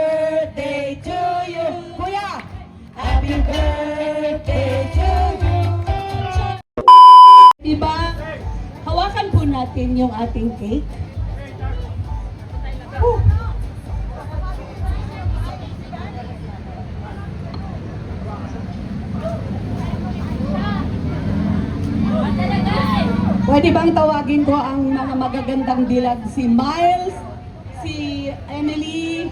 birthday to you. Kuya, happy birthday to you. Diba? Hawakan po natin yung ating cake. Pwede bang tawagin ko ang mga magagandang dilag? Si Miles, si Emily,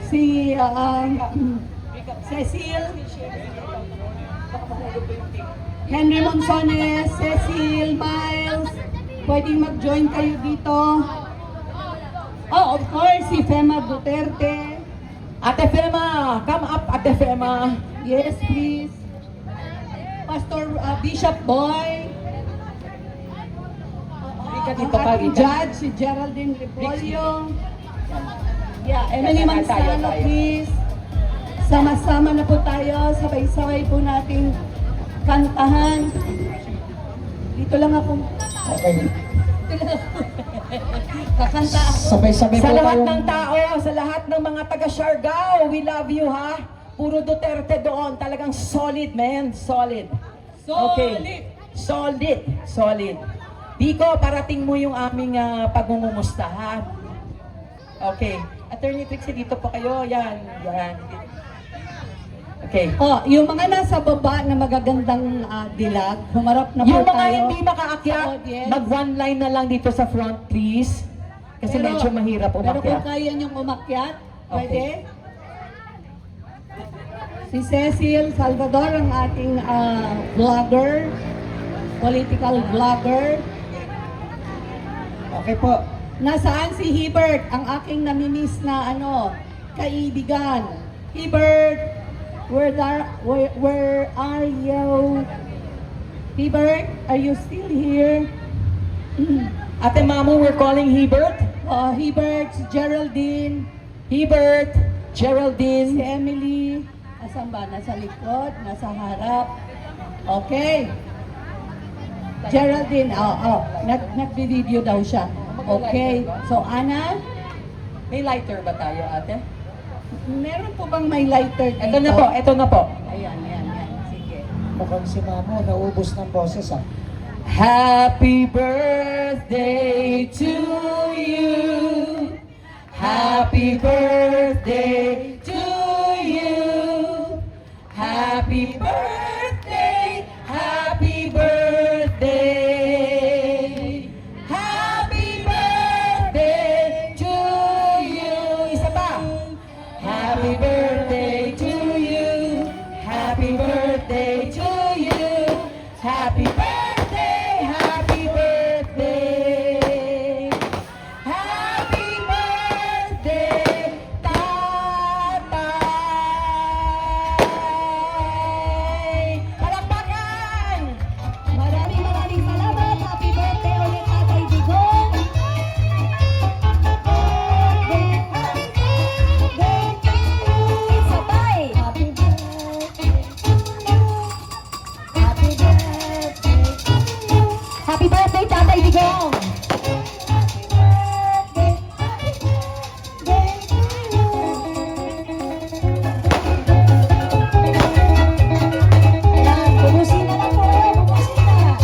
si Cecil, Henry Monsones, Cecil, Miles. Pwedeng mag-join kayo dito. Oh, of course, si Fema Duterte. Ate Fema, come up, Ate Fema. Yes, please. Pastor Bishop Boy. Rika, dito Ang ka, ating Rika. judge, si Geraldine Repolio. Yeah, Emily Manzano, please. Sama-sama na po tayo. Sabay-sabay po nating kantahan. Dito lang ako. Okay. Dito lang ako. Kakanta ako. Sabay-sabay Sa po lahat tayong... ng tao, sa lahat ng mga taga-Siargao, we love you, ha? Puro Duterte doon. Talagang solid, man. Solid. Okay. Solid. Biko, parating mo yung aming pagmumumusta, ha? Okay. Attorney Trixie, dito po kayo. Yan. Okay. Oh, yung mga nasa baba na magagandang dilag, humarap na po Yung mga tayo. hindi makaakyat, Sa audience. mag-one line na lang dito sa front, please. Kasi medyo mahirap Pero kung umakyat. kaya niyong umakyat, Okay. pwede. Si Cecil Salvador, ang ating vlogger, political vlogger. Okay po. Nasaan si Hebert, ang aking namimiss na kaibigan? Hebert, where are you? Hebert, are you still here? Ate Mamu, we're calling Hebert. Hebert, si Geraldine, Hebert, si Geraldine. Emily. Asan ba? Nasa likod, nasa harap. Okay. Geraldine, nag-video daw siya. Okay. So, Ana, May lighter ba tayo, ate? meron po bang may lighter dito? Ito na po. Ayan. Sige. Mukhang si Mamo, naubos ng boses ah. Happy birthday to you. Happy birthday to you. Happy birthday. Happy birthday. Happy birthday to you. Isa pa. Happy birthday to you. Happy birthday to you. Happy birthday. Happy birthday. Happy birthday, Tatay. Palakpakan! Maraming salamat. Happy birthday ulit, Tatay Digong. Sabay. Happy birthday. Happy birthday, Tatay Digong. Ayan, bumusin na lang po kayo, bumusin na.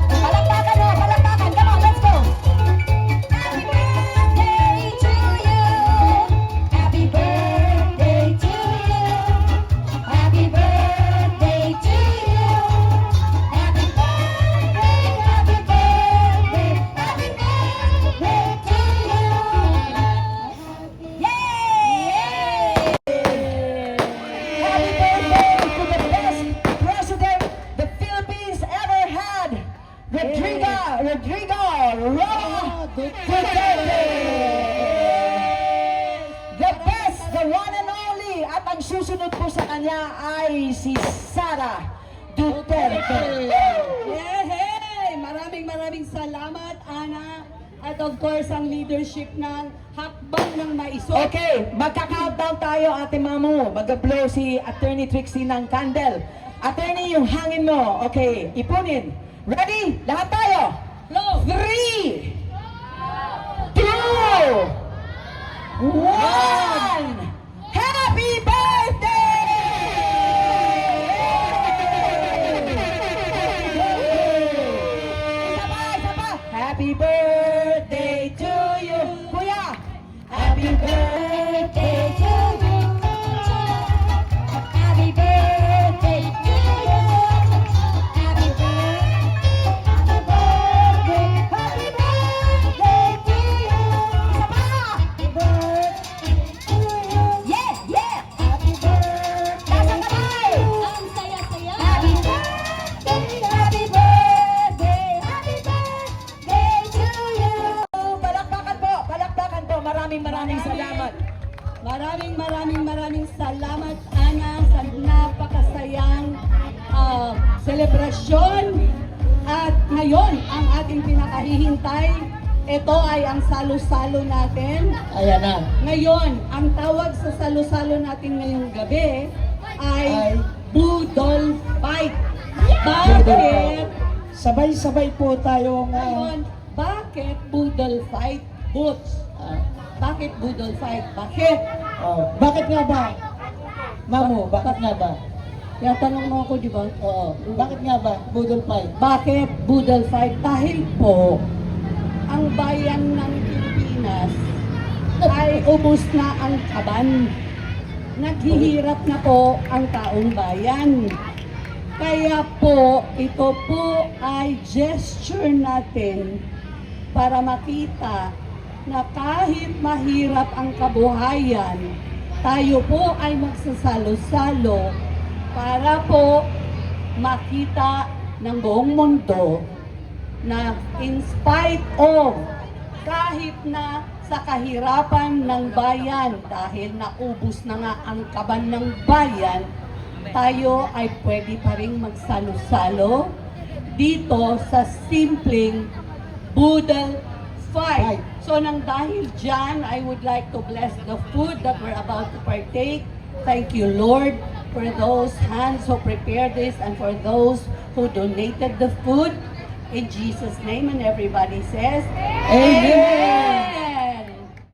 Palakpakan na, palakpakan. Come on, let's go. Happy birthday to you. Happy birthday to you. Happy birthday to you. Happy birthday, happy birthday, happy birthday to you. Yay! Happy birthday to the best president the Philippines ever had, Rodrigo Roa Duterte. The best, the one and only, at ang susunod po sa kanya ay si Sara Duterte. Yay! Maraming salamat, Ana. At of course, ang leadership ng Hakbang ng Maisog. Okay, magka-countdown tayo, Ate Mamu. Mag-blow si Attorney Trixie ng candle. Attorney, yung hangin mo. Okay, ipunin. Ready? Lahat tayo. Blow! 3, 2, 1. Maraming salamat, Ana, sa napakasayang selebrasyon. At ngayon, ang ating pinakahihintay, ito ay ang salo-salo natin. Ayan na. Ngayon, ang tawag sa salo-salo natin ngayong gabi ay Budol Fight. Bakit? Sabay-sabay po tayong... Ngayon, bakit Budol Fight? Boots. Bakit Budol Fight? Bakit? bakit nga ba? Mamo, bakit nga ba? Tanong mo ako, di ba? Oo. Bakit nga ba? Budol fight. Bakit Budol Fight? Dahil po, ang bayan ng Pilipinas ay ubos na ang kaban. Naghihirap na po ang taong bayan. Kaya po, ito po ay gesture natin para makita na kahit mahirap ang kabuhayan, tayo po ay magsasalo-salo para po makita ng buong mundo na in spite of, kahit na sa kahirapan ng bayan, dahil naubos na nga ang kaban ng bayan, tayo ay pwede pa rin magsalo-salo dito sa simpleng Budol Fight. So nang dahil dyan, I would like to bless the food that we're about to partake. Thank you, Lord, for those hands who prepared this and for those who donated the food. In Jesus' name, and everybody says, Amen!